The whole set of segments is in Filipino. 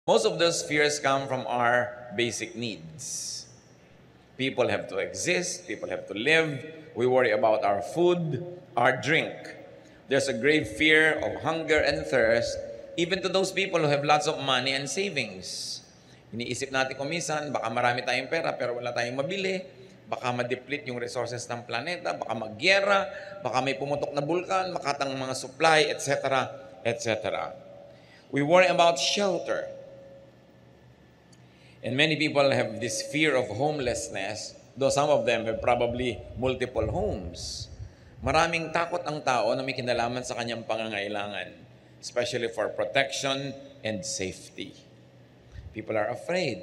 Most of those fears come from our basic needs. People have to exist, people have to live. We worry about our food, our drink. There's a grave fear of hunger and thirst, even to those people who have lots of money and savings. Iniisip natin kung minsan, baka marami tayong pera pero wala tayong mabili, baka ma-deplete yung resources ng planeta, baka magyera, baka may pumutok na bulkan, makatang mga supply, etc., etc. We worry about shelter. And many people have this fear of homelessness, though some of them have probably multiple homes. Maraming takot ang tao na may kinalaman sa kanyang pangangailangan, especially for protection and safety. People are afraid.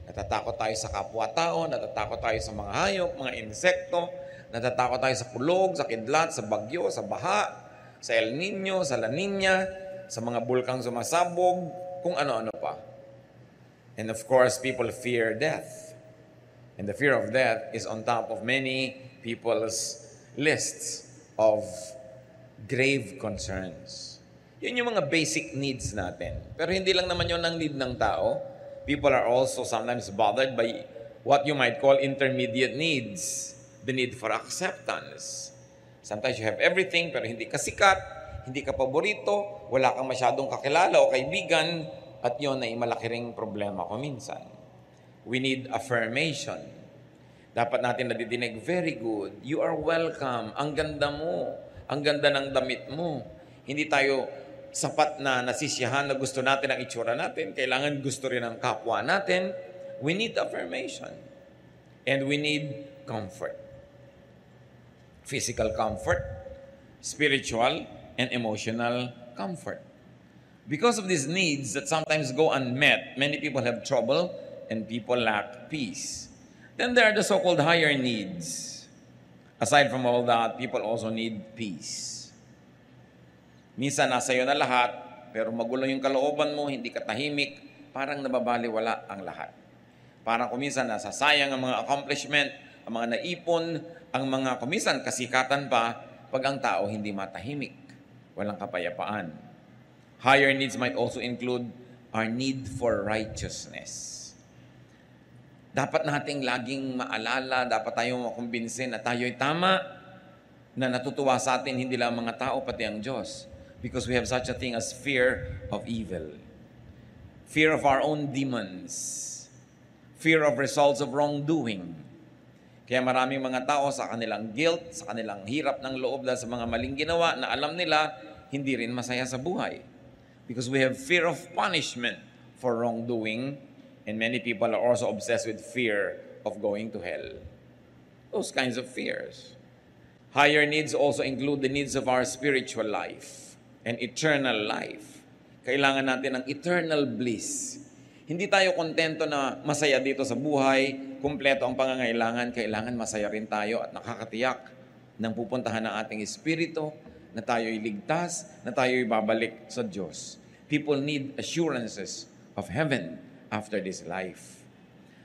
Natatakot tayo sa kapwa-tao, natatakot tayo sa mga hayop, mga insekto, natatakot tayo sa kulog, sa kidlat, sa bagyo, sa baha, sa El Nino, sa La Nina, sa mga bulkang sumasabog, kung ano-ano pa. And of course, people fear death. And the fear of death is on top of many people's lists of grave concerns. Yun yung mga basic needs natin. Pero hindi lang naman yun ang need ng tao. People are also sometimes bothered by what you might call intermediate needs. The need for acceptance. Sometimes you have everything pero hindi ka sikat, hindi ka paborito, wala kang masyadong kakilala o kaibigan, at yun ay malaki ring problema ko minsan. We need affirmation. Dapat natin nadidinig, very good, you are welcome, ang ganda mo, ang ganda ng damit mo. Hindi tayo sapat na nasisiyahan na gusto natin ang itsura natin, kailangan gusto rin ang kapwa natin. We need affirmation. And we need comfort. Physical comfort, spiritual, and emotional comfort. Because of these needs that sometimes go unmet, many people have trouble and people lack peace. Then there are the so-called higher needs. Aside from all that, people also need peace. Minsan nasa iyo na lahat, pero magulo yung kalooban mo, hindi ka tahimik, parang nababaliwala ang lahat. Parang kuminsan nasasayang ang mga accomplishment, ang mga naipon, ang mga kuminsan kasikatan pa, pag ang tao hindi matahimik, walang kapayapaan. Higher needs might also include our need for righteousness. Dapat nating laging maalala, dapat tayong makumbinsin na tayo'y tama, na natutuwa sa atin hindi lang mga tao, pati ang Diyos. Because we have such a thing as fear of evil. Fear of our own demons. Fear of results of wrongdoing. Kaya maraming mga tao sa kanilang guilt, sa kanilang hirap ng loob dahil sa mga maling ginawa na alam nila, hindi rin masaya sa buhay. Because we have fear of punishment for wrongdoing, and many people are also obsessed with fear of going to hell. Those kinds of fears. Higher needs also include the needs of our spiritual life and eternal life. Kailangan natin ng eternal bliss. Hindi tayo kontento na masaya dito sa buhay, kumpleto ang pangangailangan, kailangan masaya rin tayo at nakakatiyak ng pupuntahan ng ating espiritu, na tayo'y ligtas, na tayo'y babalik sa Diyos. People need assurances of heaven after this life.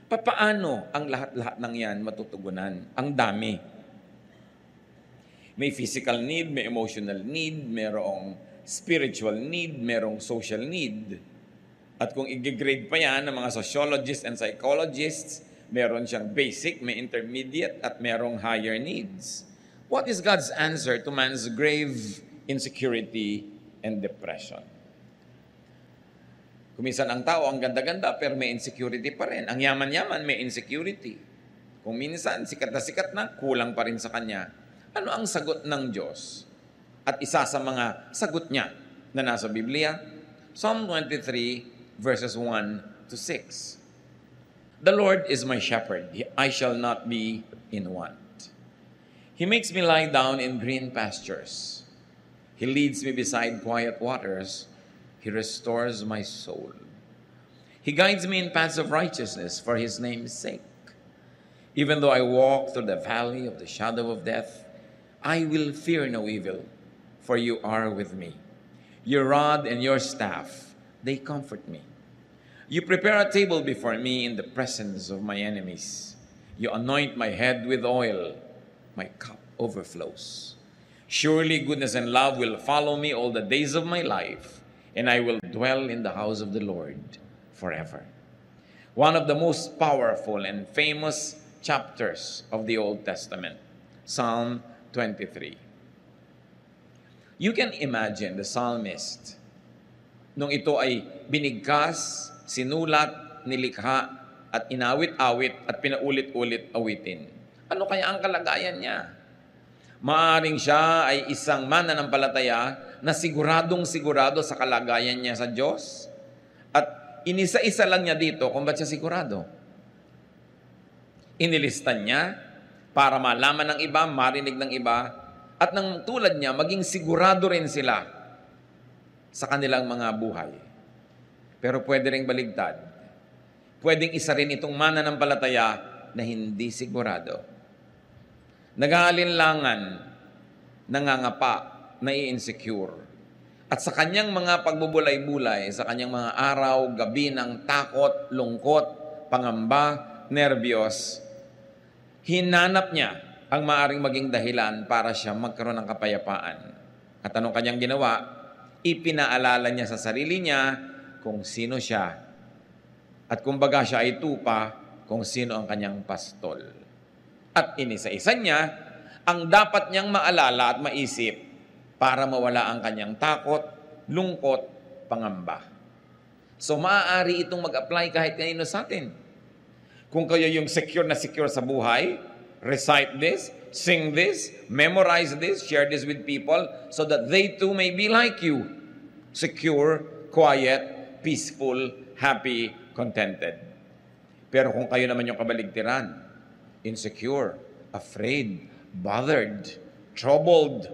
Paano ang lahat-lahat ng yan matutugunan? Ang dami. May physical need, may emotional need, merong spiritual need, merong social need. At kung i-grade pa yan ng mga sociologists and psychologists, meron siyang basic, may intermediate, at merong higher needs. What is God's answer to man's grave insecurity and depression? Kuminsan ang tao, ang ganda-ganda, pero may insecurity pa rin. Ang yaman-yaman, may insecurity. Kung minsan, sikat na, kulang pa rin sa kanya. Ano ang sagot ng Diyos? At isa sa mga sagot niya na nasa Biblia, Psalm 23, verses 1 to 6. The Lord is my shepherd, I shall not be in want. He makes me lie down in green pastures. He leads me beside quiet waters. He restores my soul. He guides me in paths of righteousness for His name's sake. Even though I walk through the valley of the shadow of death, I will fear no evil, for you are with me. Your rod and your staff, they comfort me. You prepare a table before me in the presence of my enemies. You anoint my head with oil. My cup overflows. Surely goodness and love will follow me all the days of my life, and I will dwell in the house of the Lord forever. One of the most powerful and famous chapters of the Old Testament, Psalm 23. You can imagine the psalmist nung ito ay binigkas, sinulat, nilikha, at inawit-awit at pinaulit-ulit awitin. Ano kaya ang kalagayan niya? Maaring siya ay isang mananampalataya na siguradong-sigurado sa kalagayan niya sa Diyos at inisa-isa lang niya dito kung ba't siya sigurado. Inilistan niya para malaman ng iba, marinig ng iba, at nang tulad niya, maging sigurado rin sila sa kanilang mga buhay. Pero pwede ring baligtad. Pwedeng isa rin itong mananampalataya na hindi sigurado. Nag-aalinlangan, nangangapa, nai-insecure. At sa kanyang mga pagbubulay-bulay, sa kanyang mga araw, gabi ng takot, lungkot, pangamba, nerbiyos, hinanap niya ang maaring maging dahilan para siya magkaroon ng kapayapaan. At anong kanyang ginawa? Ipinaalala niya sa sarili niya kung sino siya. At kumbaga siya ay tupa kung sino ang kanyang pastol. At inisa-isa niya ang dapat niyang maalala at maisip para mawala ang kanyang takot, lungkot, pangamba. So maaari itong mag-apply kahit kanino sa atin. Kung kayo yung secure na secure sa buhay, recite this, sing this, memorize this, share this with people so that they too may be like you. Secure, quiet, peaceful, happy, contented. Pero kung kayo naman yung kabaligtiran, insecure, afraid, bothered, troubled,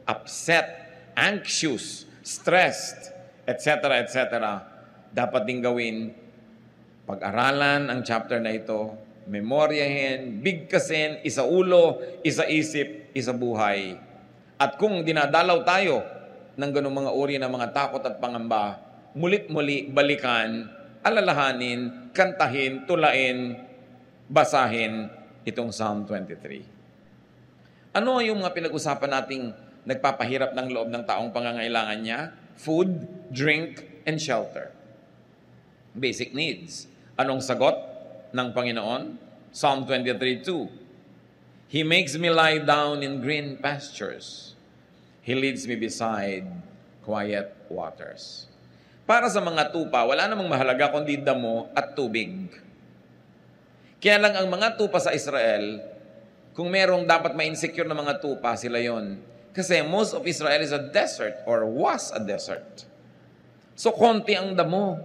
upset, anxious, stressed, etc., etc., dapat din gawin, pag-aralan ang chapter na ito, memoryahin, bigkasin, isa ulo, isa isip, isa buhay. At kung dinadalaw tayo ng ganung mga uri ng mga takot at pangamba, mulit-muli balikan, alalahanin, kantahin, tulain, basahin itong Psalm 23. Ano yung mga pinag-usapan nating nagpapahirap ng loob ng taong pangangailangan niya? Food, drink, and shelter. Basic needs. Anong sagot ng Panginoon? Psalm 23:2. He makes me lie down in green pastures. He leads me beside quiet waters. Para sa mga tupa, wala namang mahalaga kundi damo at tubig. Kaya lang ang mga tupa sa Israel, kung merong dapat ma-insecure na mga tupa, sila yon. Kasi most of Israel is a desert or was a desert. So konti ang damo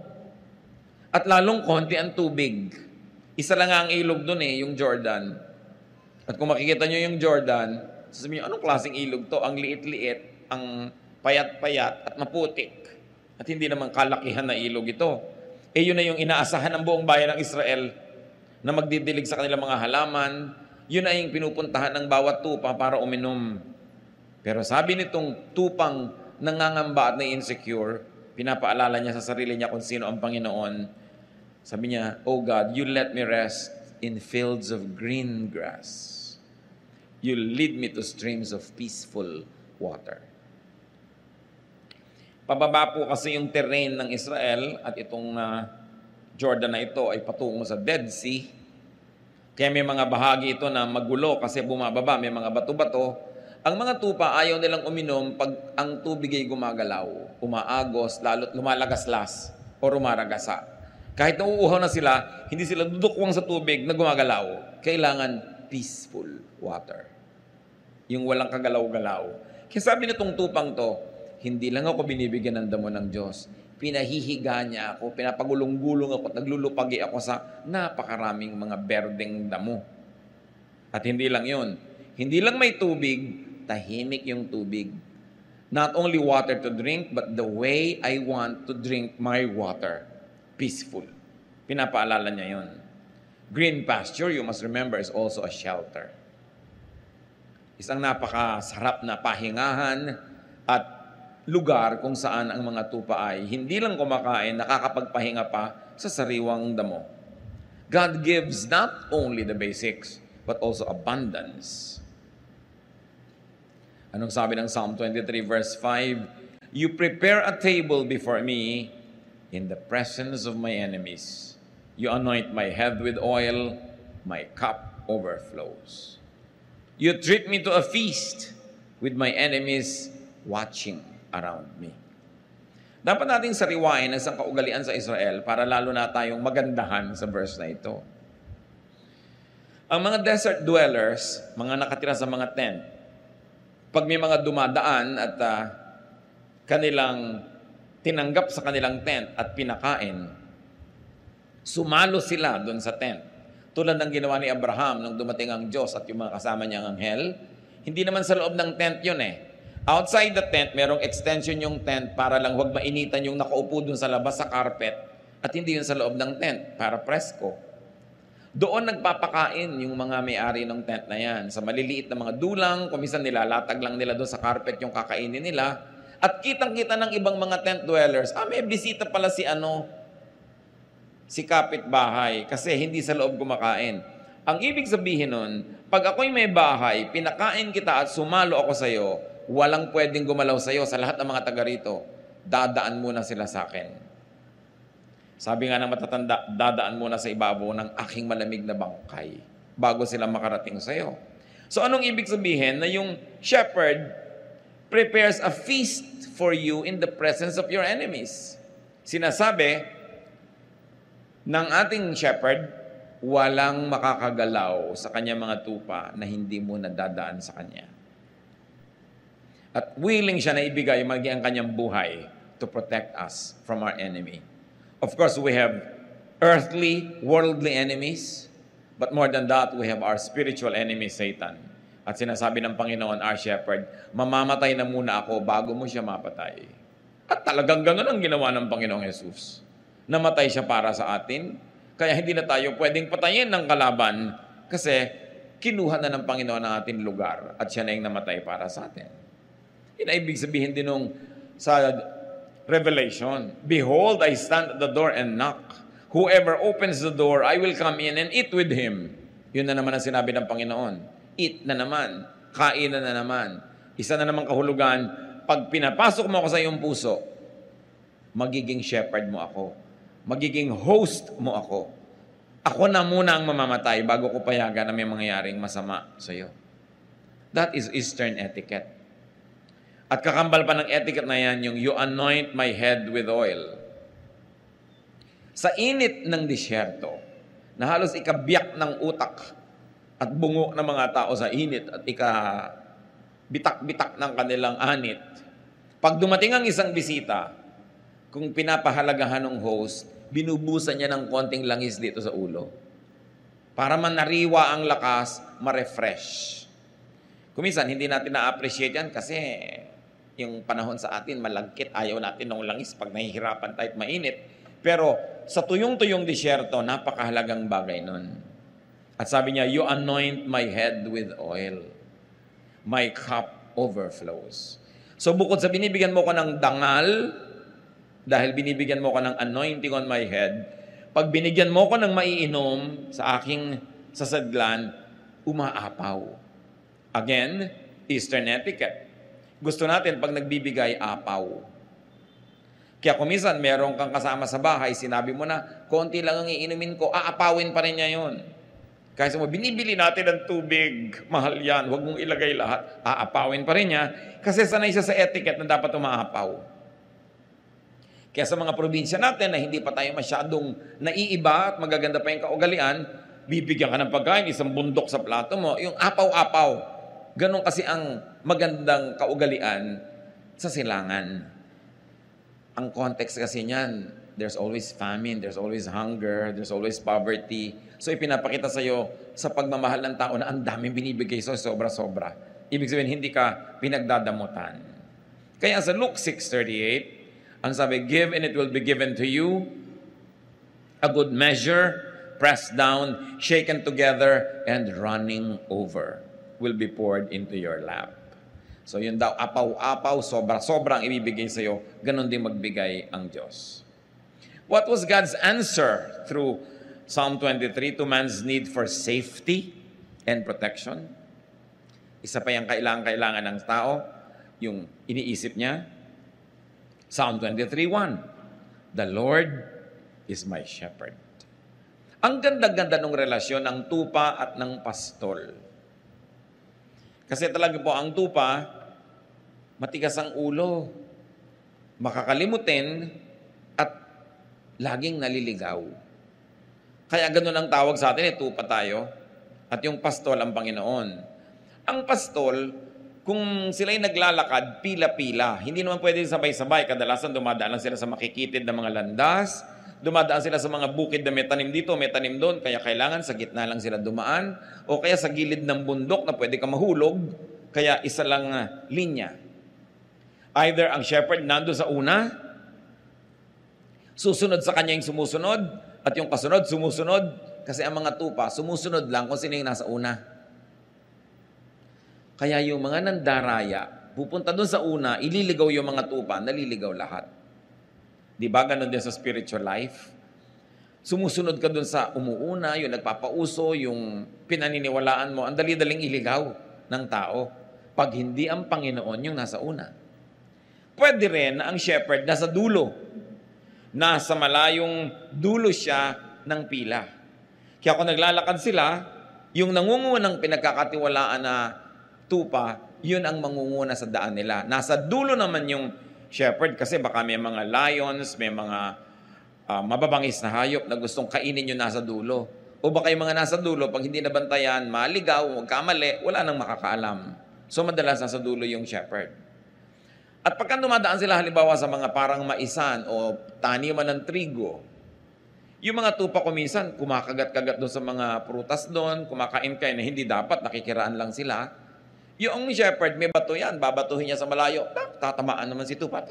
at lalong konti ang tubig. Isa lang ang ilog doon yung Jordan. At kung makikita nyo yung Jordan, sasabihin nyo, anong klaseng ilog to? Ang liit-liit, ang payat-payat at maputik. At hindi naman kalakihan na ilog ito. Yun na yung inaasahan ng buong bayan ng Israel na magdidilig sa kanilang mga halaman. Yun na yung pinupuntahan ng bawat tupa para uminom. Pero sabi nitong tupang nangangamba at na-insecure, pinapaalala niya sa sarili niya kung sino ang Panginoon. Sabi niya, "Oh God, you let me rest in fields of green grass. You lead me to streams of peaceful water." Pababa po kasi yung terrain ng Israel at itong Jordan na ito ay patungo sa Dead Sea. Kaya may mga bahagi ito na magulo kasi bumababa, may mga bato-bato. Ang mga tupa ayaw nilang uminom pag ang tubig ay gumagalaw, umaagos, lalo't lumalagaslas o rumaragasa. Kahit nauuhaw na sila, hindi sila dudukwang sa tubig na gumagalaw. Kailangan peaceful water. Yung walang kagalaw-galaw. Kaya sabi nitong tupang to, hindi lang ako binibigyan ng damo ng Diyos. Pinahihiga niya ako, pinapagulong-gulong ako, naglulupagi ako sa napakaraming mga berdeng damo. At hindi lang yun. Hindi lang may tubig, tahimik yung tubig. Not only water to drink, but the way I want to drink my water. Peaceful. Pinapaalala niya yun. Green pasture, you must remember, is also a shelter. Isang napakasarap na pahingahan at lugar kung saan ang mga tupa ay hindi lang kumakain, nakakapagpahinga pa sa sariwang damo. God gives not only the basics, but also abundance. Anong sabi ng Psalm 23 verse 5? You prepare a table before me in the presence of my enemies. You anoint my head with oil, my cup overflows. You treat me to a feast with my enemies watching around me. Dapat nating sariwain ang isang kaugalian sa Israel para lalo na tayong magandahan sa verse na ito. Ang mga desert dwellers, mga nakatira sa mga tent, pag may mga dumadaan at kanilang tinanggap sa kanilang tent at pinakain, sumalo sila doon sa tent. Tulad ng ginawa ni Abraham nung dumating ang Diyos at yung mga kasama niyang anghel. Hindi naman sa loob ng tent yun eh. Outside the tent, merong extension yung tent para lang huwag mainitan yung nakaupo doon sa labas sa carpet at hindi yun sa loob ng tent para presko. Doon nagpapakain yung mga may-ari ng tent na yan. Sa maliliit na mga dulang, kumisan nilalatag lang nila doon sa carpet yung kakainin nila. At kitang-kita ng ibang mga tent dwellers, may bisita pala si kapitbahay kasi hindi sa loob kumakain. Ang ibig sabihin nun, pag ako'y may bahay, pinakain kita at sumalo ako sa'yo, walang pwedeng gumalaw sa'yo sa lahat ng mga taga rito. Dadaan muna sila sa akin. Sabi nga ng matatanda, dadaan muna sa ibabaw ng aking malamig na bangkay bago sila makarating sa'yo. So anong ibig sabihin? Na yung shepherd prepares a feast for you in the presence of your enemies. Sinasabi ng ating shepherd, walang makakagalaw sa kanya mga tupa na hindi mo nadadaan sa kanya. At willing siya na ibigay maging ang kanyang buhay to protect us from our enemy. Of course, we have earthly, worldly enemies, but more than that, we have our spiritual enemy, Satan. At sinasabi ng Panginoon, our shepherd, mamamatay na muna ako bago mo siya mapatay. At talagang gano'n ang ginawa ng Panginoong Jesus. Namatay siya para sa atin, kaya hindi na tayo pwedeng patayin ng kalaban kasi kinuha na ng Panginoon ang ating lugar at siya na yung namatay para sa atin. Yun ay ibig sabihin din nung sa Revelation, behold, I stand at the door and knock. Whoever opens the door, I will come in and eat with him. Yun na naman ang sinabi ng Panginoon. Eat na naman. Kain na naman. Isa na naman kahulugan, pag pinapasok mo ako sa iyong puso, magiging shepherd mo ako. Magiging host mo ako. Ako na muna ang mamamatay bago ko payagan na may mangyayaring masama sa iyo. That is Eastern etiquette. At kakambal pa ng etiquette na yan, yung you anoint my head with oil. Sa init ng disyerto, na halos ikabiyak ng utak at bungo ng mga tao sa init at ikabitak-bitak ng kanilang anit, pag dumating ang isang bisita, kung pinapahalagahan ng host, binubusan niya ng konting langis dito sa ulo. Para manariwa ang lakas, ma-refresh. Kuminsan, hindi natin na-appreciate yan kasi yung panahon sa atin, malagkit, ayaw natin ng langis pag nahihirapan tayo at mainit. Pero sa tuyong-tuyong disyerto, napakahalagang bagay nun. At sabi niya, you anoint my head with oil. My cup overflows. So bukod sa binibigyan mo ko ng dangal, dahil binibigyan mo ko ng anointing on my head, pag binigyan mo ko ng maiinom sa aking sasadlan, umaapaw. Again, Eastern etiquette. Gusto natin pag nagbibigay, apaw. Kaya kung minsan meron kang kasama sa bahay, sinabi mo na, konti lang ang iinumin ko, aapawin pa rin niya yun. Kaya sa mo, binibili natin ng tubig, mahal yan, huwag mong ilagay lahat, aapawin pa rin niya, kasi sanay siya sa etiquette na dapat umaapaw. Kaya sa mga probinsya natin na hindi pa tayo masyadong naiiba at magaganda pa yung kaugalian, bibigyan ka ng pagkain, isang bundok sa plato mo, yung apaw-apaw. Ganon kasi ang magandang kaugalian sa silangan. Ang context kasi niyan, there's always famine, there's always hunger, there's always poverty. So ipinapakita sa'yo sa pagmamahal ng tao na ang daming binibigay sa'yo, sobra-sobra. Ibig sabihin, hindi ka pinagdadamutan. Kaya sa Luke 6:38, ang sabi, give and it will be given to you, a good measure, pressed down, shaken together, and running over will be poured into your lap. So yun daw, apaw-apaw, sobra-sobra ang ibibigay sa'yo, ganun din magbigay ang Diyos. What was God's answer through Psalm 23 to man's need for safety and protection? Isa pa yung kailangan ng tao, yung iniisip niya. Psalm 23:1, The Lord is my shepherd. Ang ganda-ganda ng relasyon ng tupa at ng pastol. Kasi talaga po, ang tupa, matigas ang ulo, makakalimutin, at laging naliligaw. Kaya ganun ang tawag sa atin, tupa tayo, at yung pastol ang Panginoon. Ang pastol, kung sila'y naglalakad, pila-pila. Hindi naman pwede sabay-sabay. Kadalasan dumadaan lang sila sa makikitid na mga landas. Dumadaan sila sa mga bukid na may tanim dito, may tanim doon. Kaya kailangan sa gitna lang sila dumaan. O kaya sa gilid ng bundok na pwede ka mahulog. Kaya isa lang linya. Either ang shepherd nando sa una, susunod sa kanya yung sumusunod, at yung kasunod, sumusunod. Kasi ang mga tupa, sumusunod lang kung sino yung nasa una. Kaya yung mga nandaraya, pupunta doon sa una, ililigaw yung mga tupa, naliligaw lahat. Di ba? Ganon din sa spiritual life. Sumusunod ka doon sa umuuna, yung nagpapauso, yung pinaniniwalaan mo, ang dali-daling iligaw ng tao. Pag hindi ang Panginoon yung nasa una. Pwede rin na ang shepherd nasa dulo. Nasa malayong dulo siya ng pila. Kaya kung naglalakad sila, yung nangungunang pinagkakatiwalaan na tupa, yun ang mangunguna sa daan nila. Nasa dulo naman yung shepherd kasi baka may mga lions, may mga mababangis na hayop na gustong kainin yung nasa dulo. O baka yung mga nasa dulo, pag hindi nabantayan, maligaw, magkamali, wala nang makakaalam. So madalas nasa dulo yung shepherd. At pagka dumadaan sila halimbawa sa mga parang maisan o taniman ng trigo, yung mga tupa ko minsan, kumakagat-kagat doon sa mga prutas doon, kumakain kayo na hindi dapat, nakikiraan lang sila. Yung shepherd, may bato yan, babatuhin niya sa malayo, tatamaan naman si tupa.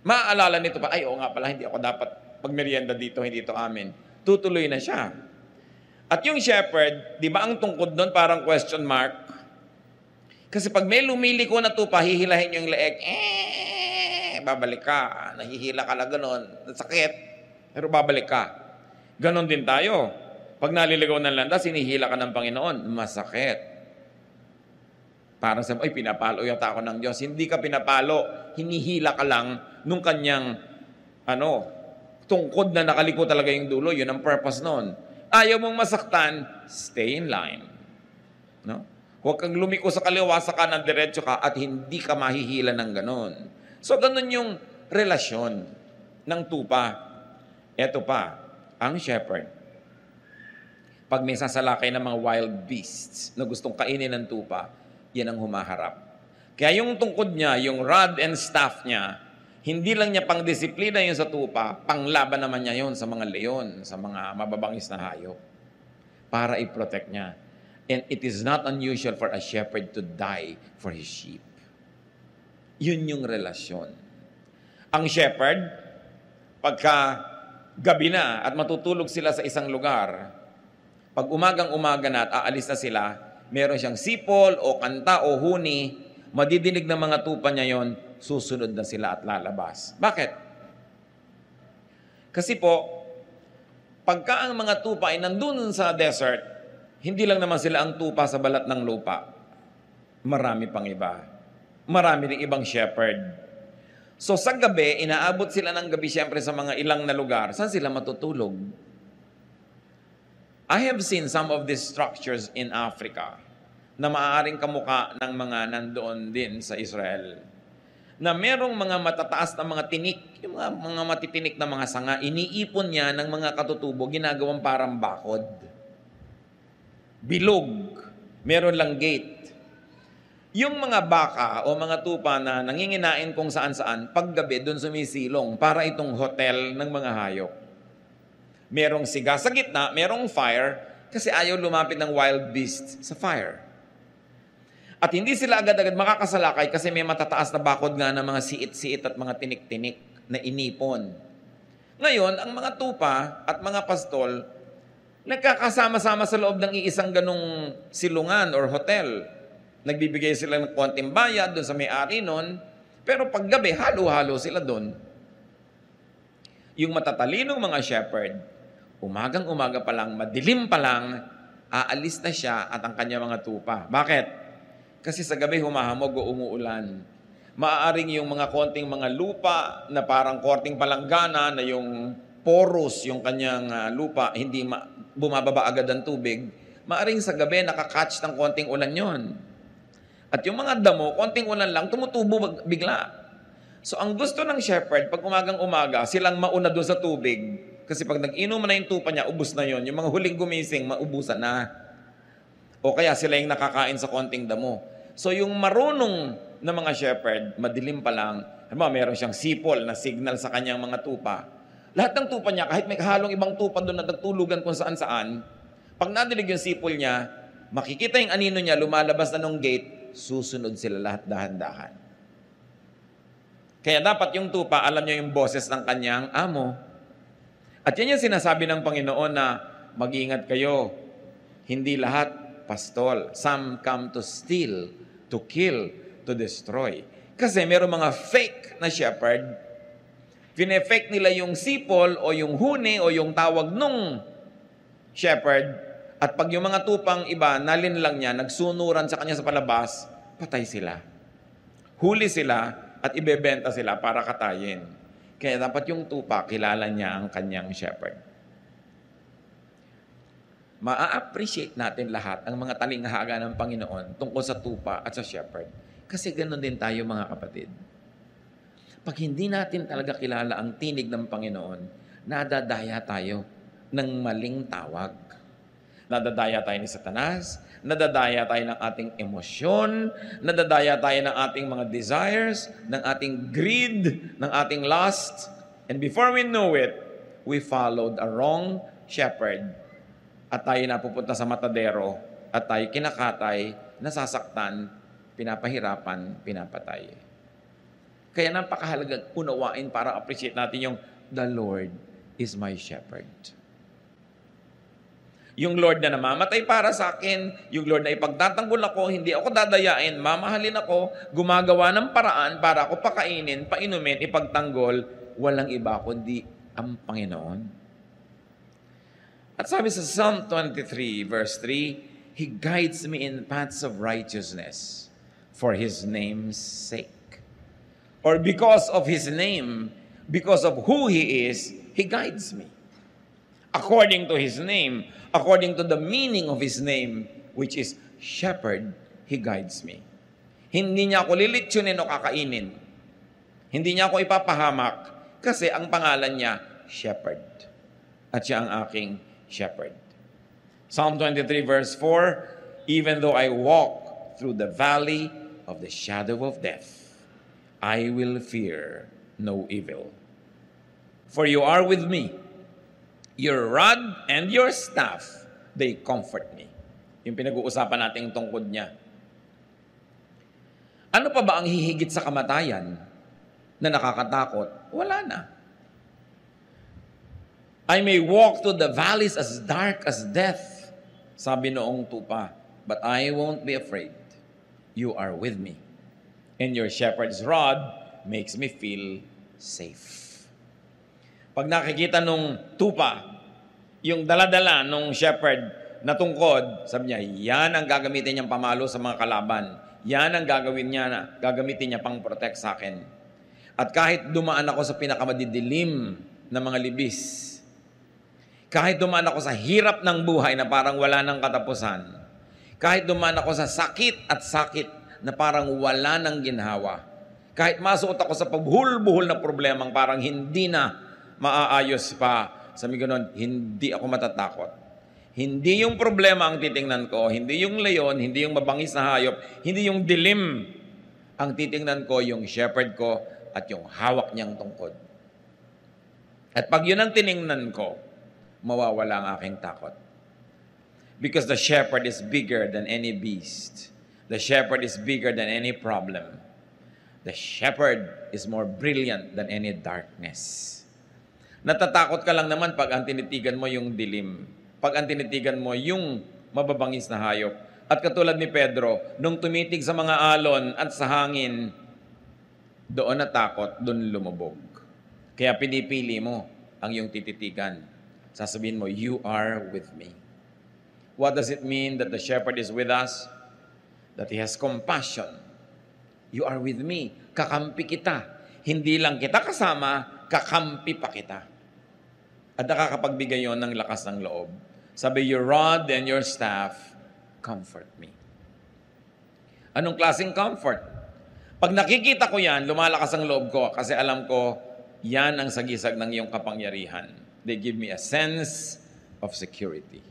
Maaalala nito pa, ay oo nga pala, hindi ako dapat pagmerienda dito, hindi ito amin. Tutuloy na siya. At yung shepherd, di ba ang tungkod doon parang question mark? Kasi pag may lumiliko na tupa, hihilahin yung leeg, babalik ka, nahihila ka na gano'n, sakit, pero babalik ka. Ganon din tayo. Pag naliligaw ng landas, hinihila ka ng Panginoon, masakit. Parang sabi, ay pinapalo yata ako ng Diyos. Hindi ka pinapalo, hinihila ka lang nung kanyang tungkod na nakaliko talaga yung dulo. Yun ang purpose nun. Ayaw mong masaktan, stay in line. No? Huwag kang lumiko sa kaliwa, sa kanan, diretso ka at hindi ka mahihila ng ganon. So ganon yung relasyon ng tupa. Eto pa, ang shepherd. Pag may sasalakay ng mga wild beasts na gustong kainin ng tupa, yan ang humaharap. Kaya yung tungkod niya, yung rod and staff niya, hindi lang niya pang-disiplina yun sa tupa, panglaban naman niya yun sa mga leon, sa mga mababangis na hayop, para i-protect niya. And it is not unusual for a shepherd to die for his sheep. Yun yung relasyon. Ang shepherd, pagka gabi na at matutulog sila sa isang lugar, pag umagang-umaga na at aalis na sila, meron siyang sipol o kanta o huni, madidinig ng mga tupa niya yon, susunod na sila at lalabas. Bakit? Kasi po, pagka ang mga tupa ay nandun sa desert, hindi lang naman sila ang tupa sa balat ng lupa. Marami pang iba. Marami ring ibang shepherd. So sa gabi, inaabot sila ng gabi siyempre sa mga ilang na lugar. Saan sila matutulog? I have seen some of these structures in Africa na maaaring kamuka ng mga nandoon din sa Israel. Na merong mga matataas na mga tinik, yung mga matitinik na mga sanga, iniipon niya ng mga katutubo, ginagawang parang bakod. Bilog, meron lang gate. Yung mga baka o mga tupa na nanginginain kung saan-saan, paggabi doon sumisilong para itong hotel ng mga hayop. Merong siga sa gitna, merong fire, kasi ayaw lumapit ng wild beast sa fire. At hindi sila agad-agad makakasalakay kasi may matataas na bakod nga ng mga siit-siit at mga tinik-tinik na inipon. Ngayon, ang mga tupa at mga pastol, nagkakasama-sama sa loob ng iisang ganong silungan or hotel. Nagbibigay sila ng konting bayad doon sa may-ari nun, pero paggabi, halo-halo sila doon. Yung matatalinong mga shepherd, umagang-umaga pa lang, madilim pa lang, aalis na siya at ang kanya mga tupa. Bakit? Kasi sa gabi humahamog o umuulan. Maaaring yung mga konting mga lupa na parang korting palanggana na yung porous yung kanyang lupa, hindi bumababa agad ang tubig. Maaaring sa gabi nakakatch ng konting ulan yon. At yung mga damo, konting ulan lang, tumutubo bigla. So ang gusto ng shepherd, pag umagang-umaga, silang mauna doon sa tubig. Kasi pag nag-inom na yung tupa niya, ubus na yon. Yung mga huling gumising, maubusan na. O kaya sila yung nakakain sa konting damo. So yung marunong na mga shepherd, madilim pa lang, meron siyang sipol na signal sa kanyang mga tupa. Lahat ng tupa niya, kahit may halong ibang tupa doon na nagtulugan kung saan-saan, pag nadilig yung sipol niya, makikita yung anino niya, lumalabas na ng gate, susunod sila lahat dahan-dahan. Kaya dapat yung tupa, alam niya yung boses ng kanyang amo. At yan yung sinasabi ng Panginoon na mag-ingat kayo, hindi lahat pastol. Some come to steal, to kill, to destroy. Kasi meron mga fake na shepherd, fine-fake nila yung sipol o yung huni o yung tawag nung shepherd, at pag yung mga tupang iba, nalin lang niya, nagsunuran sa kanya sa palabas, patay sila. Huli sila at ibebenta sila para katayin. Kaya dapat yung tupa, kilala niya ang kanyang shepherd. Ma-appreciate natin lahat ang mga talinghaga ng Panginoon tungkol sa tupa at sa shepherd. Kasi ganoon din tayo mga kapatid. Pag hindi natin talaga kilala ang tinig ng Panginoon, nadadaya tayo ng maling tawag. Nadadaya tayo ni Satanas, nadadaya tayo ng ating emosyon, nadadaya tayo ng ating mga desires, ng ating greed, ng ating lust. And before we know it, we followed a wrong shepherd. At tayo napupunta sa matadero, at tayo kinakatay, nasasaktan, pinapahirapan, pinapatay. Kaya napakahalagang unawain para appreciate natin yung the Lord is my shepherd. Yung Lord na namamatay para sa akin, yung Lord na ipagtatanggol ako, hindi ako dadayain, mamahalin ako, gumagawa ng paraan para ako pakainin, painumin, ipagtanggol, walang iba kundi ang Panginoon. At sabi sa Psalm 23 verse 3, He guides me in paths of righteousness for His name's sake. Or because of His name, because of who He is, He guides me. According to His name, according to the meaning of His name, which is shepherd, He guides me. Hindi niya ako lilitsunin o kakainin. Hindi niya ako ipapahamak kasi ang pangalan niya, shepherd. At siya ang aking shepherd. Psalm 23 verse 4, Even though I walk through the valley of the shadow of death, I will fear no evil. For you are with me. Your rod and your staff, they comfort me. Yung pinag-uusapan natin tungkod niya. Ano pa ba ang hihigit sa kamatayan na nakakatakot? Wala na. I may walk through the valleys as dark as death, sabi noong tupa, but I won't be afraid. You are with me. And your shepherd's rod makes me feel safe. Pag nakikita nung tupa, yung daladala nung shepherd na tungkod, sabi niya, yan ang gagamitin niyang pamalo sa mga kalaban. Yan ang gagamitin niya pang protect sa akin. At kahit dumaan ako sa pinakamadidilim na mga libis, kahit dumaan ako sa hirap ng buhay na parang wala ng katapusan, kahit dumaan ako sa sakit at sakit na parang wala ng ginhawa, kahit masuot ako sa pagbuhol-buhol na problemang parang hindi na maaayos pa, sabi ganon, hindi ako matatakot. Hindi yung problema ang titingnan ko, hindi yung leon, hindi yung mabangis na hayop, hindi yung dilim. Ang titingnan ko, yung shepherd ko at yung hawak niyang tungkod. At pag yun ang tiningnan ko, mawawala ang aking takot. Because the shepherd is bigger than any beast. The shepherd is bigger than any problem. The shepherd is more brilliant than any darkness. Natatakot ka lang naman pag ang tinitigan mo yung dilim. Pag ang tinitigan mo yung mababangis na hayop. At katulad ni Pedro, nung tumitig sa mga alon at sa hangin, doon natakot, doon lumubog. Kaya pinipili mo ang iyong tititigan. Sasabihin mo, you are with me. What does it mean that the shepherd is with us? That He has compassion. You are with me. kakampi kita. Hindi lang kita kasama, kakampi pa kita. At nakakapagbigay yon ng lakas ng loob. Sabi, your rod and your staff comfort me. Anong klaseng comfort? Pag nakikita ko yan, lumalakas ang loob ko kasi alam ko, yan ang sagisag ng iyong kapangyarihan. They give me a sense of security.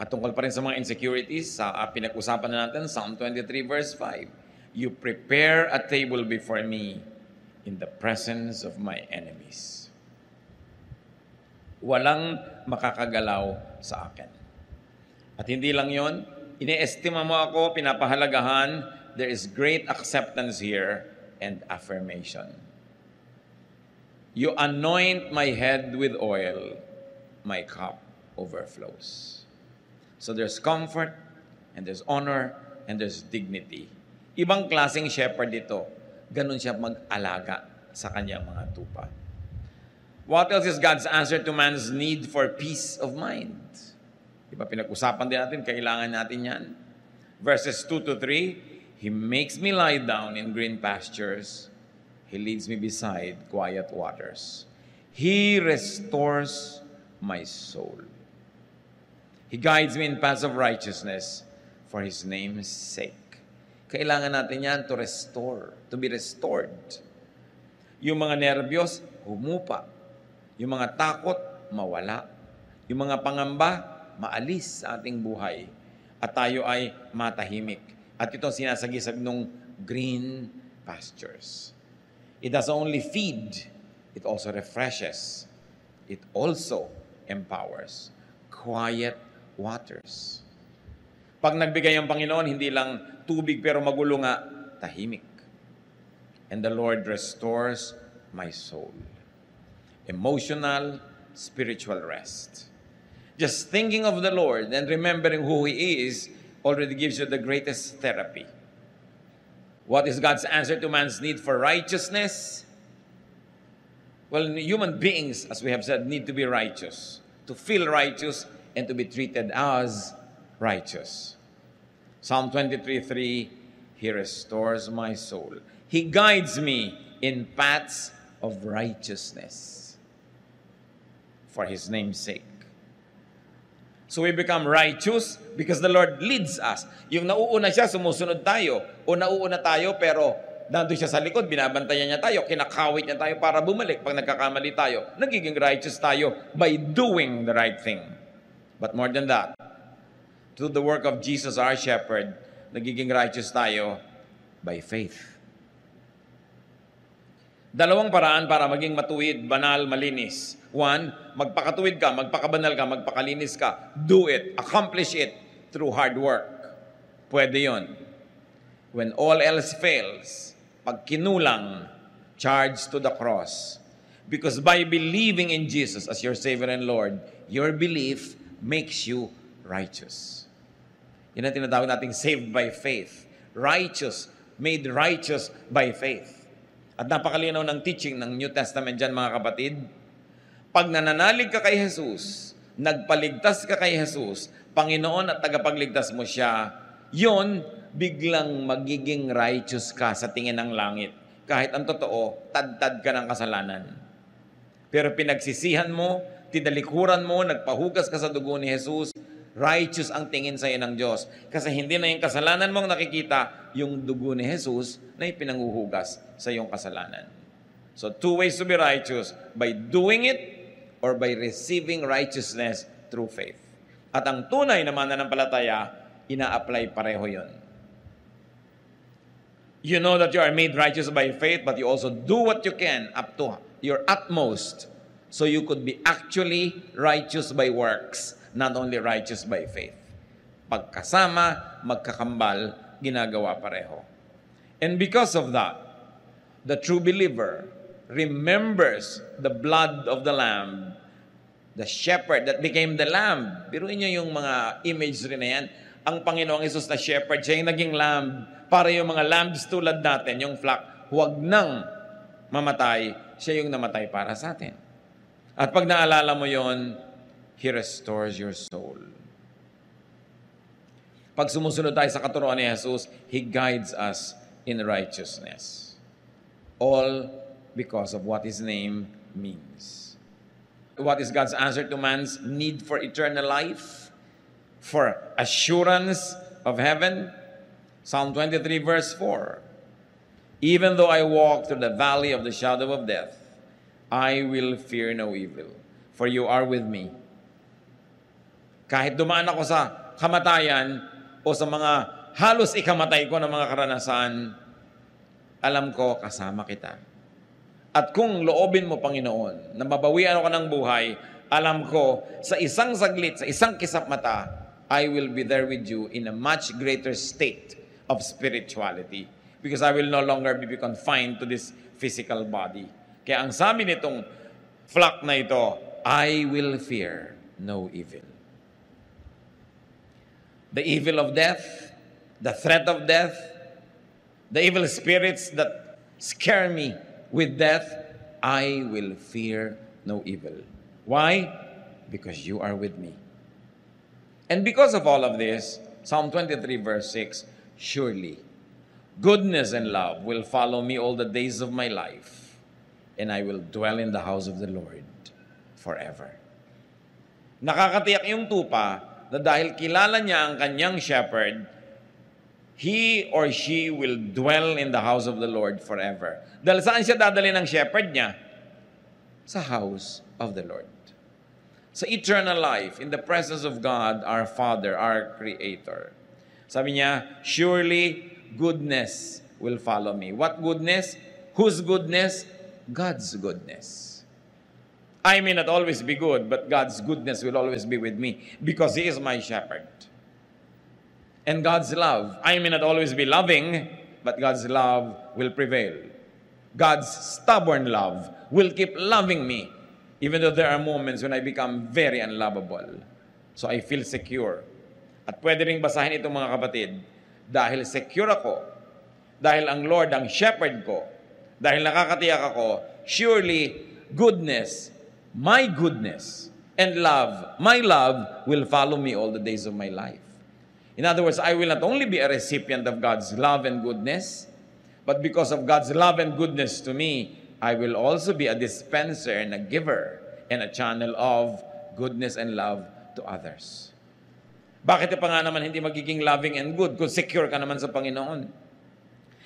At tungkol pa rin sa mga insecurities, sa pinag-usapan na natin, Psalm 23 verse 5, you prepare a table before me in the presence of my enemies. Walang makakagalaw sa akin. At hindi lang yon, iniestima mo ako, pinapahalagahan, there is great acceptance here and affirmation. You anoint my head with oil, my cup overflows. So there's comfort, and there's honor, and there's dignity. Ibang klaseng shepherd dito. Ganun siya mag-alaga sa kanyang mga tupa. What else is God's answer to man's need for peace of mind? Diba pinag-usapan din natin, kailangan natin yan. Verses 2 to 3, He makes me lie down in green pastures. He leads me beside quiet waters. He restores my soul. He guides me in paths of righteousness for His name's sake. Kailangan natin yan to restore, to be restored. Yung mga nervyos, humupa. Yung mga takot, mawala. Yung mga pangamba, maalis sa ating buhay. At tayo ay matahimik. At ito sinasagisag ng green pastures. It doesn't only feed, it also refreshes. It also empowers. Quiet waters. Pag nagbigay ang Panginoon, hindi lang tubig pero magulo nga, tahimik. And the Lord restores my soul. Emotional, spiritual rest. Just thinking of the Lord and remembering who He is already gives you the greatest therapy. What is God's answer to man's need for righteousness? Well, human beings, as we have said, need to be righteous. To feel righteous and to be treated as righteous. Psalm 23:3, He restores my soul. He guides me in paths of righteousness for His name's sake. So we become righteous because the Lord leads us. Yung nauuna siya, sumusunod tayo. O nauuna tayo, pero nandun siya sa likod, binabantayan niya tayo, kinakawit niya tayo para bumalik. Pag nagkakamali tayo, nagiging righteous tayo by doing the right thing. But more than that, through the work of Jesus, our shepherd, nagiging righteous tayo by faith. Dalawang paraan para maging matuwid, banal, malinis. One, magpakatuwid ka, magpakabanal ka, magpakalinis ka. Do it, accomplish it through hard work. Pwede yon. When all else fails, pag kinulang, charge to the cross. Because by believing in Jesus as your Savior and Lord, your belief makes you righteous. Yan ang tinatawag nating saved by faith. Righteous, made righteous by faith. At napakalinaw ng teaching ng New Testament dyan, mga kapatid. Pag nananalig ka kay Jesus, nagpaligtas ka kay Jesus, Panginoon at tagapagligtas mo siya, yon biglang magiging righteous ka sa tingin ng langit. Kahit ang totoo, tad-tad ka ng kasalanan. Pero pinagsisihan mo, tinalikuran mo, nagpahugas ka sa dugo ni Jesus, righteous ang tingin sa iyo ng Diyos. Kasi hindi na yung kasalanan mong nakikita, yung dugo ni Jesus na ipinanguhugas sa iyong kasalanan. So, two ways to be righteous, by doing it or by receiving righteousness through faith. At ang tunay na mananampalataya, ina-apply pareho yun. You know that you are made righteous by faith, but you also do what you can up to your utmost so you could be actually righteous by works, not only righteous by faith. Pagkasama, magkakambal, ginagawa pareho. And because of that, the true believer remembers the blood of the Lamb, the shepherd that became the Lamb. Biruin niyo yung mga imagery na yan. Ang Panginoong Hesus na shepherd, siya yung naging Lamb para yung mga lambs tulad natin, yung flock, huwag nang mamatay, siya yung namatay para sa atin. At pag naalala mo yon, He restores your soul. Pag sumusunod tayo sa katuruan ni Jesus, He guides us in righteousness. All because of what His name means. What is God's answer to man's need for eternal life? For assurance of heaven? Psalm 23 verse 4. Even though I walk through the valley of the shadow of death, I will fear no evil, for you are with me. Kahit dumaan ako sa kamatayan o sa mga halos ikamatay ko ng mga karanasan, alam ko kasama kita. At kung loobin mo, Panginoon, na mabawian ako ng buhay, alam ko sa isang saglit, sa isang kisap mata, I will be there with you in a much greater state of spirituality. Because I will no longer be confined to this physical body. Kaya ang sabi nitong flock na ito, I will fear no evil. The evil of death, the threat of death, the evil spirits that scare me with death, I will fear no evil. Why? Because you are with me. And because of all of this, Psalm 23 verse 6, surely goodness and love will follow me all the days of my life, and I will dwell in the house of the Lord forever. Nakakatiyak yung tupa na dahil kilala niya ang kanyang shepherd, he or she will dwell in the house of the Lord forever. Dahil saan siya dadali ng shepherd niya? Sa house of the Lord. Sa eternal life, in the presence of God, our Father, our Creator. Sabi niya, surely goodness will follow me. What goodness? Whose goodness? God's goodness. I may not always be good, but God's goodness will always be with me because He is my shepherd. And God's love. I may not always be loving, but God's love will prevail. God's stubborn love will keep loving me, even though there are moments when I become very unlovable. So I feel secure. At pwede ring basahin itong mga kapatid, dahil secure ako, dahil ang Lord ang shepherd ko, dahil nakakatiyak ako, surely goodness, and love, my love will follow me all the days of my life. In other words, I will not only be a recipient of God's love and goodness, but because of God's love and goodness to me, I will also be a dispenser and a giver and a channel of goodness and love to others. Bakit pa nga naman hindi magiging loving and good kung secure ka naman sa Panginoon?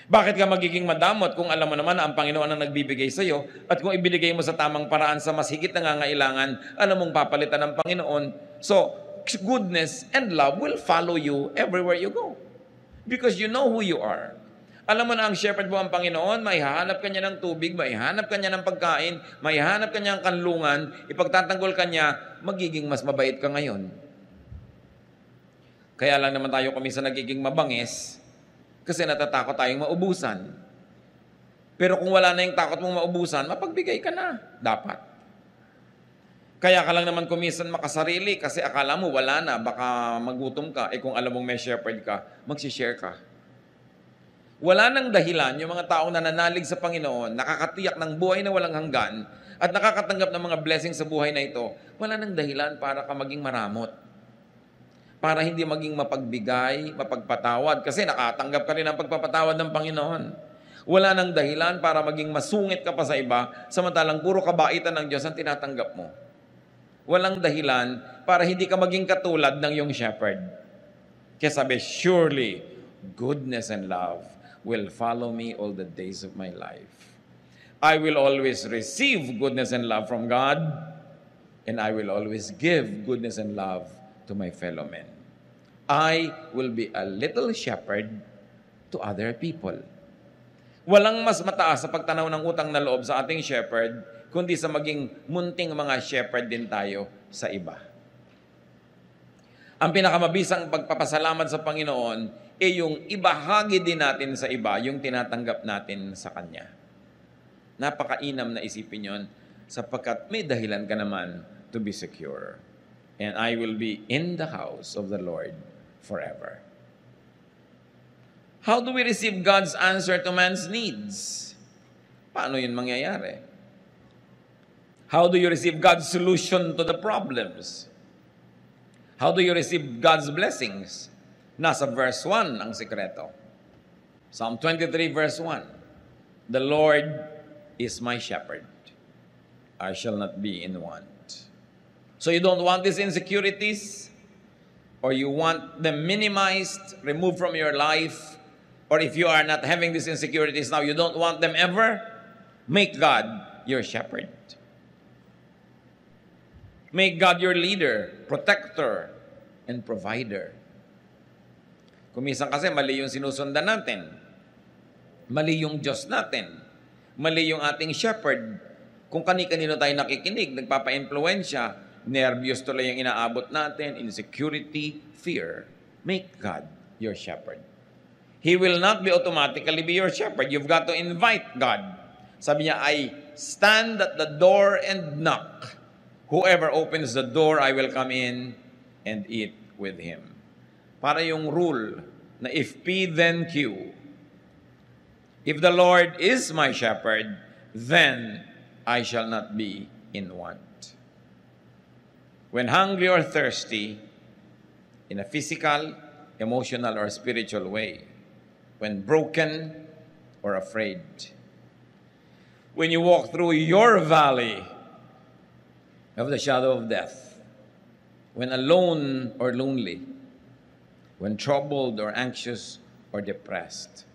Bakit ka magiging madamot kung alam mo naman na ang Panginoon ang nagbibigay sa iyo at kung ibinigay mo sa tamang paraan sa mas higit na nangangailangan, alam mong papalitan ng Panginoon? So, goodness and love will follow you everywhere you go. Because you know who you are. Alam mo na ang shepherd mo ang Panginoon, may hahanap ka niya ng tubig, may hanap ka niya ng pagkain, may hanap ka niya ng kanlungan, ipagtatanggol ka niya, magiging mas mabait ka ngayon. Kaya lang naman tayo kumisa nagiging mabangis kasi natatakot tayong maubusan. Pero kung wala na yung takot mong maubusan, mapagbigay ka na. Dapat. Kaya ka lang naman kumisan makasarili kasi akala mo wala na, baka magutom ka. Eh kung alam mong may shepherd ka, magsishare ka. Wala nang dahilan yung mga taong nananalig sa Panginoon, nakakatiyak ng buhay na walang hanggan at nakakatanggap ng mga blessings sa buhay na ito, wala nang dahilan para ka maging maramot. Para hindi maging mapagbigay, mapagpatawad. Kasi nakatanggap ka rin ng pagpapatawad ng Panginoon. Wala nang dahilan para maging masungit ka pa sa iba, samantalang puro kabaitan ng Diyos ang tinatanggap mo. Walang dahilan para hindi ka maging katulad ng iyong shepherd. Kaya sabi, surely, goodness and love will follow me all the days of my life. I will always receive goodness and love from God, and I will always give goodness and love to my fellow men. I will be a little shepherd to other people. Walang mas mataas sa pagtanaw ng utang na loob sa ating shepherd, kundi sa maging munting mga shepherd din tayo sa iba. Ang pinakamabisang pagpapasalamat sa Panginoon ay yung ibahagi din natin sa iba, yung tinatanggap natin sa Kanya. Napakainam na isipin yon sapagkat may dahilan ka naman to be secure. And I will be in the house of the Lord forever. How do we receive God's answer to man's needs? Paano yun mangyayari? How do you receive God's solution to the problems? How do you receive God's blessings? Nasa verse 1 ang sikreto. Psalm 23 verse 1. The Lord is my shepherd. I shall not be in want. So you don't want these insecurities, or you want them minimized, removed from your life, or if you are not having these insecurities now, you don't want them ever, make God your shepherd. Make God your leader, protector, and provider. Kuminsan kasi mali yung sinusundan natin. Mali yung Diyos natin. Mali yung ating shepherd. Kung kani-kanino tayo nakikinig, nagpapa-influensya, nervyos tuloy yung inaabot natin, insecurity, fear. Make God your shepherd. He will not be automatically be your shepherd. You've got to invite God. Sabi niya, I stand at the door and knock. Whoever opens the door, I will come in and eat with him. Para yung rule na if P, then Q. If the Lord is my shepherd, then I shall not be in want. When hungry or thirsty, in a physical, emotional, or spiritual way, when broken or afraid, when you walk through your valley of the shadow of death, when alone or lonely, when troubled or anxious or depressed,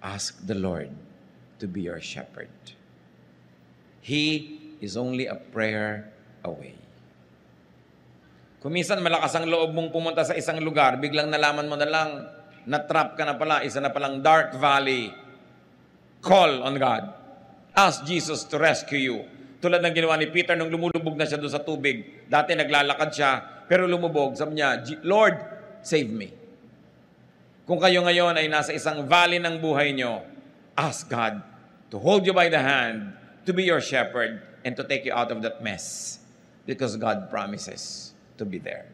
ask the Lord to be your shepherd. He is only a prayer away. Kung minsan malakas ang loob mong pumunta sa isang lugar, biglang nalaman mo na lang, na-trap ka na pala, isa na palang dark valley. Call on God. Ask Jesus to rescue you. Tulad ng ginawa ni Peter nung lumulubog na siya doon sa tubig. Dati naglalakad siya, pero lumubog. Sabi niya, Lord, save me. Kung kayo ngayon ay nasa isang valley ng buhay nyo, ask God to hold you by the hand, to be your shepherd, and to take you out of that mess. Because God promises to be there.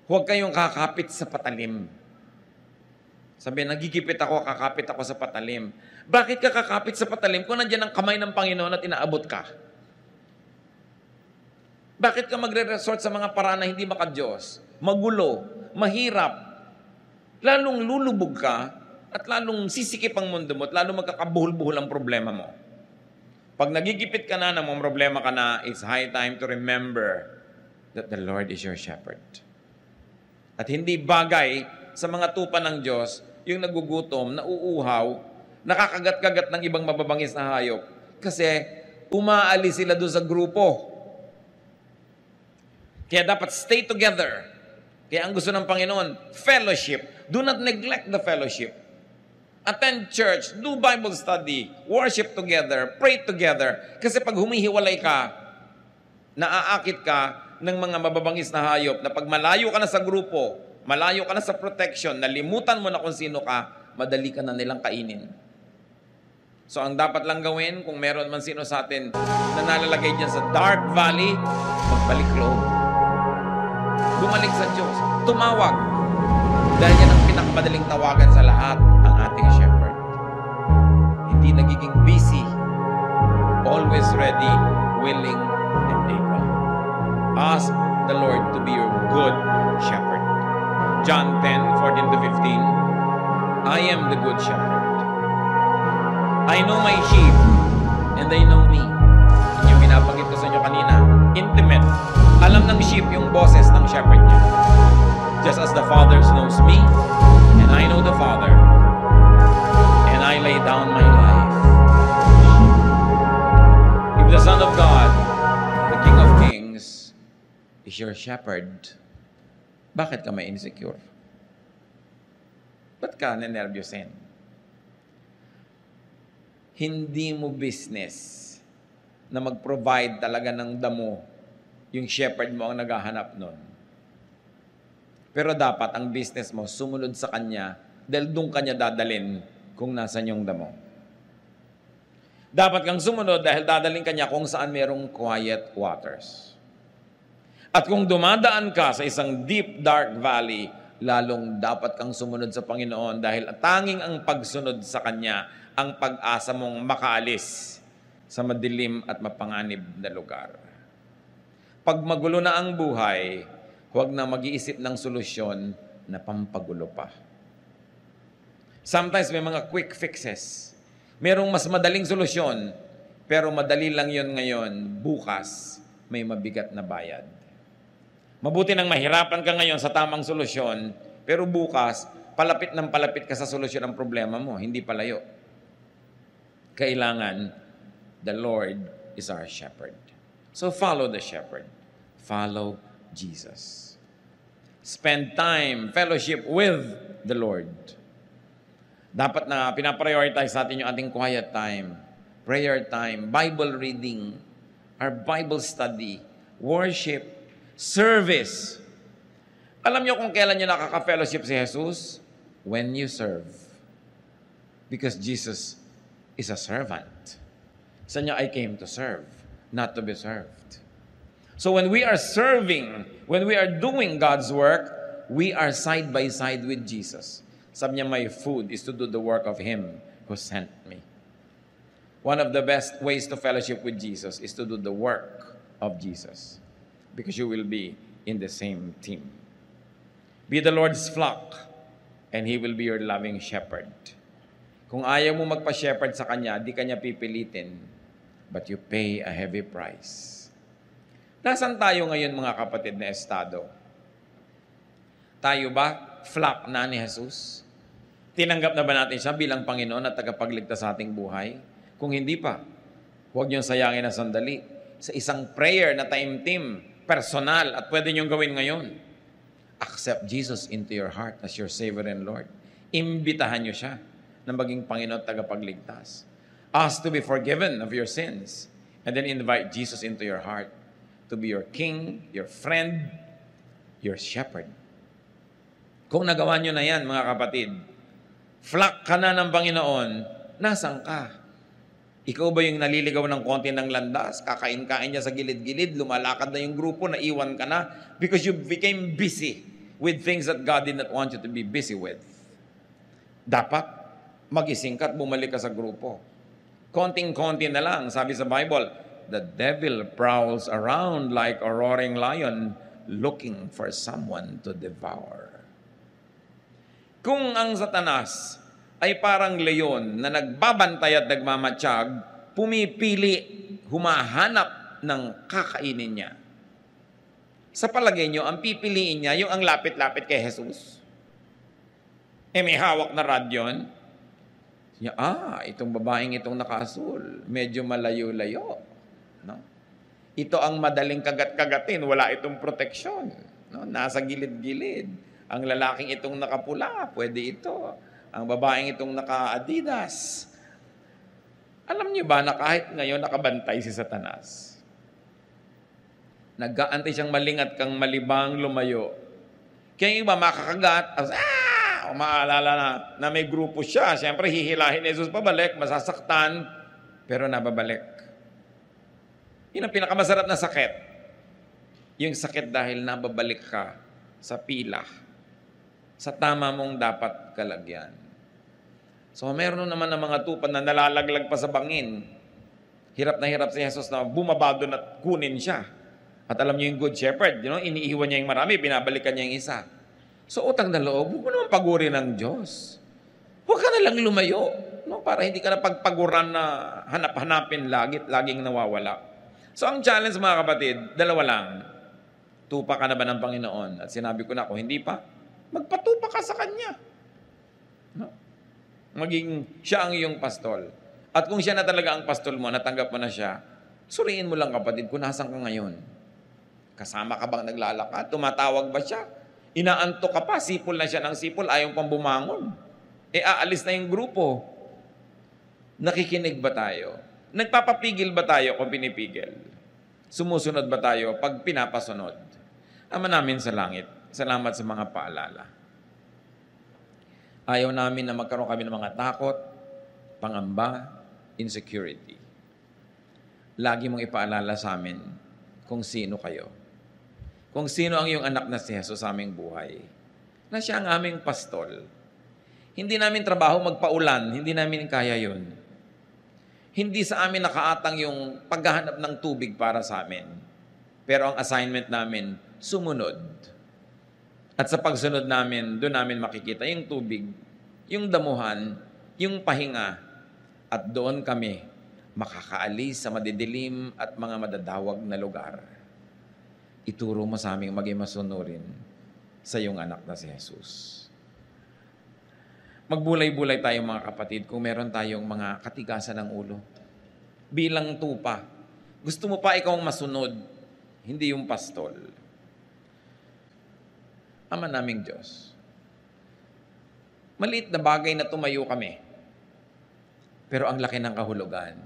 Huwag kayong kakapit sa patalim. Sabi, nagigipit ako, kakapit ako sa patalim. Bakit ka kakapit sa patalim kung nandiyan ang kamay ng Panginoon at inaabot ka? Bakit ka magre-resort sa mga paraan na hindi maka-Diyos? Magulo, mahirap. Lalong lulubog ka at lalong sisikip ang mundo mo at lalong magkakabuhol-buhol ang problema mo. Pag nagigipit ka na, namang problema ka na, it's high time to remember that the Lord is your shepherd. At hindi bagay sa mga tupa ng Diyos yung nagugutom, nauuhaw, nakakagat-kagat ng ibang mababangis na hayop. Kasi umaalis sila doon sa grupo. Kaya dapat stay together. Kaya ang gusto ng Panginoon, fellowship. Do not neglect the fellowship. Attend church, do Bible study, worship together, pray together. Kasi pag humihiwalay ka, naaakit ka ng mga mababangis na hayop na pag malayo ka na sa grupo, malayo ka na sa protection, nalimutan mo na kung sino ka, madali ka na nilang kainin. So ang dapat lang gawin, kung meron man sino sa atin na nalalagay dyan sa dark valley, magbalik loob. Bumalik sa Diyos. Tumawag. Dahil yan ang pinakamadaling tawagan sa lahat, ang ating shepherd. Hindi nagiging busy. Always ready, willing, and able. Ask the Lord to be your good shepherd. John 10:14 to 15. I am the good shepherd. I know my sheep, and they know me. Yung binabanggit ko sa inyo kanina, intimate. Alam ng sheep yung boses ng shepherd niya. Just as the Father knows me, and I know the Father, and I lay down my life. If the Son of God, the King of Kings, is your shepherd, bakit ka may insecure? Ba't ka nanervyusin? Hindi mo business na mag-provide talaga ng damo yung shepherd mo ang naghahanap nun. Pero dapat ang business mo sumunod sa kanya dahil doon kanya dadalin kung nasan yung damo. Dapat kang sumunod dahil dadalhin kanya kung saan merong quiet waters. At kung dumadaan ka sa isang deep, dark valley, lalong dapat kang sumunod sa Panginoon dahil tanging ang pagsunod sa Kanya ang pag-asa mong makaalis sa madilim at mapanganib na lugar. Pag magulo na ang buhay, huwag na mag-iisip ng solusyon na pampagulo pa. Sometimes may mga quick fixes. Merong mas madaling solusyon, pero madali lang yon ngayon, bukas may mabigat na bayad. Mabuti nang mahirapan ka ngayon sa tamang solusyon, pero bukas, palapit ng palapit ka sa solusyon ng problema mo, hindi palayo. Kailangan, the Lord is our shepherd. So follow the shepherd. Follow Jesus. Spend time, fellowship with the Lord. Dapat na pinaprioritize natin yung ating quiet time, prayer time, Bible reading, our Bible study, worship, service. Alam niyo kung kailan niyo nakaka-fellowship si Jesus? When you serve. Because Jesus is a servant. Sa niya, I came to serve, not to be served. So when we are serving, when we are doing God's work, we are side by side with Jesus. Sabi niya, my food is to do the work of Him who sent me. One of the best ways to fellowship with Jesus is to do the work of Jesus. Because you will be in the same team. Be the Lord's flock, and He will be your loving shepherd. Kung ayaw mo magpa-shepherd sa Kanya, di Kanya pipilitin, but you pay a heavy price. Nasaan tayo ngayon mga kapatid na estado? Tayo ba flock na ni Jesus? Tinanggap na ba natin siya bilang Panginoon at tagapagligtas sa ating buhay? Kung hindi pa, huwag niyong sayangin na sandali sa isang prayer na time team, personal, at pwede niyong gawin ngayon. Accept Jesus into your heart as your Savior and Lord. Imbitahan niyo siya na maging Panginoon at tagapagligtas. Ask to be forgiven of your sins, and then invite Jesus into your heart to be your King, your friend, your shepherd. Kung nagawa nyo na yan, mga kapatid, flock ka na ng Panginoon, nasan ka? Ikaw ba yung naliligaw ng konti ng landas? Kakain-kain niya sa gilid-gilid, lumalakad na yung grupo, naiwan ka na because you became busy with things that God did not want you to be busy with. Dapat magising ka at bumalik ka sa grupo. Konting-konti na lang, sabi sa Bible, the devil prowls around like a roaring lion looking for someone to devour. Kung ang Satanas ay parang leon na nagbabantay at nagmamatsyag, pumipili, humahanap ng kakainin niya. Sa palagay niyo, ang pipiliin niya yung ang lapit-lapit kay Jesus. May hawak na rod yun. Itong babaeng itong nakaasul, medyo malayo-layo. No? Ito ang madaling kagat-kagatin, wala itong proteksyon. No? Nasa gilid-gilid. Ang lalaking itong nakapula, pwede ito. Ang babaeng itong naka-Adidas. Alam niyo ba na kahit ngayon nakabantay si Satanas? Nag-aantay siyang malingat kang malibang lumayo. Kaya yung iba makakagat, maalala na may grupo siya. Siyempre, hihilahin ni Jesus pabalik, masasaktan, pero nababalik. Yun ang pinakamasarap na sakit. Yung sakit dahil nababalik ka sa pila, sa tama mong dapat kalagyan. So, meron naman ng mga tupad na nalalaglag pa sa bangin. Hirap na hirap si Jesus na bumaba doon at kunin siya. At alam niyo yung good shepherd, iniiwan niya yung marami, binabalikan niya yung isa. So, utang na loob, huwag mo naman pagurin ng Diyos. Huwag ka na lang lumayo, para hindi ka na pagpaguran na hanap-hanapin laging nawawala. So, ang challenge mga kapatid, dalawa lang. Tupa ka na ba ng Panginoon? At sinabi ko na, kung hindi pa, magpatupa ka sa Kanya. Maging siya ang iyong pastol. At kung siya na talaga ang pastol mo, natanggap mo na siya, suriin mo lang kapatid kung nasan ka ngayon. Kasama ka bang naglalakad? Tumatawag ba siya? Inaantok ka pa, sipol na siya ng sipol, ayaw pang bumangon. Aalis na yung grupo. Nakikinig ba tayo? Nagpapapigil ba tayo kung pinipigil? Sumusunod ba tayo pag pinapasunod? Ama namin sa langit, salamat sa mga paalala. Ayaw namin na magkaroon kami ng mga takot, pangamba, insecurity. Lagi mong ipaalala sa amin kung sino kayo. Kung sino ang iyong anak na si Jesus sa aming buhay. Na siya ang aming pastol. Hindi namin trabaho magpaulan, hindi namin kaya yun. Hindi sa amin nakaatang yung paghahanap ng tubig para sa amin. Pero ang assignment namin, sumunod. At sa pagsunod namin, doon namin makikita yung tubig, yung damuhan, yung pahinga, at doon kami makakaalis sa madidilim at mga madadawag na lugar. Ituro mo sa aming maging masunurin sa iyong anak na si Jesus. Magbulay-bulay tayo mga kapatid kung meron tayong mga katigasan ng ulo. Bilang tupa, gusto mo pa ikaw masunod, hindi yung pastol. Ama naming Diyos, maliit na bagay na tumayo kami, pero ang laki ng kahulugan.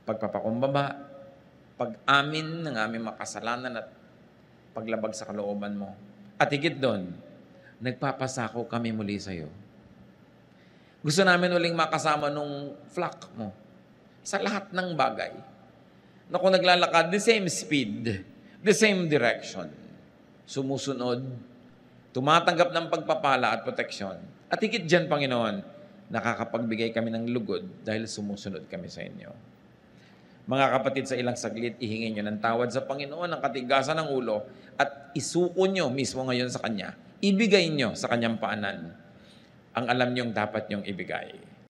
Pagpapakumbaba, pag-amin ng aming makasalanan at paglabag sa kalooban mo. At higit doon, nagpapasako kami muli sa iyo. Gusto namin uling makasama nung flock mo sa lahat ng bagay. Na kung naglalakad, the same speed, the same direction. Sumusunod, tumatanggap ng pagpapala at proteksyon. At higit dyan, Panginoon, nakakapagbigay kami ng lugod dahil sumusunod kami sa inyo. Mga kapatid, sa ilang saglit, ihingin nyo ng tawad sa Panginoon ang katigasan ng ulo at isuko nyo mismo ngayon sa Kanya. Ibigay nyo sa Kanyang paanan ang alam nyong dapat nyong ibigay.